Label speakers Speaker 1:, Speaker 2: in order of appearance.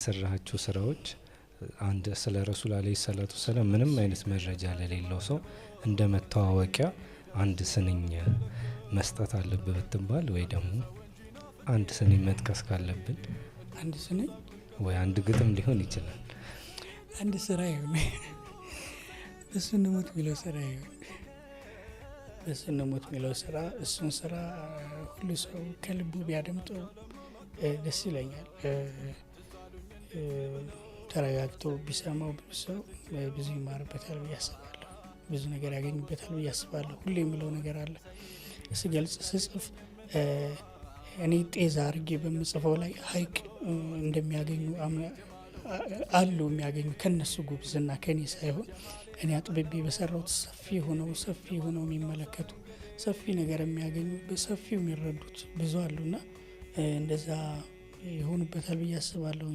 Speaker 1: የሰራሃቸው ስራዎች አንድ ስለ ረሱል አለይሂ ሰላቱ ሰላም ምንም አይነት መረጃ ለሌለው ሰው እንደ መተዋወቂያ አንድ ስንኝ መስጠት አለብህ ብትባል ወይ ደግሞ አንድ ስንኝ መጥቀስ ካለብን
Speaker 2: አንድ ስንኝ
Speaker 1: ወይ አንድ ግጥም ሊሆን ይችላል።
Speaker 2: አንድ ስራ ይሁን እሱን ሞት የሚለው ስራ ይሁን እሱን ሞት የሚለው ስራ እሱን ስራ ሁሉ ሰው ከልቡ ቢያደምጠው ደስ ይለኛል። ተረጋግቶ ቢሰማው ሰው ብዙ ይማርበታል ብዬ አስባለሁ። ብዙ ነገር ያገኝበታል ብዬ አስባለሁ። ሁሌ የምለው ነገር አለ ስገልጽ ስጽፍ እኔ ጤዛ አድርጌ በምጽፈው ላይ ሀይቅ እንደሚያገኙ አሉ የሚያገኙ ከነሱ ጉብዝና ከኔ ሳይሆን እኔ አጥብቤ በሰራሁት ሰፊ ሆነው የሚመለከቱ ሰፊ ነገር የሚያገኙ በሰፊው የሚረዱት ብዙ አሉና እንደዛ ይሆኑበታል ብዬ አስባለሁ።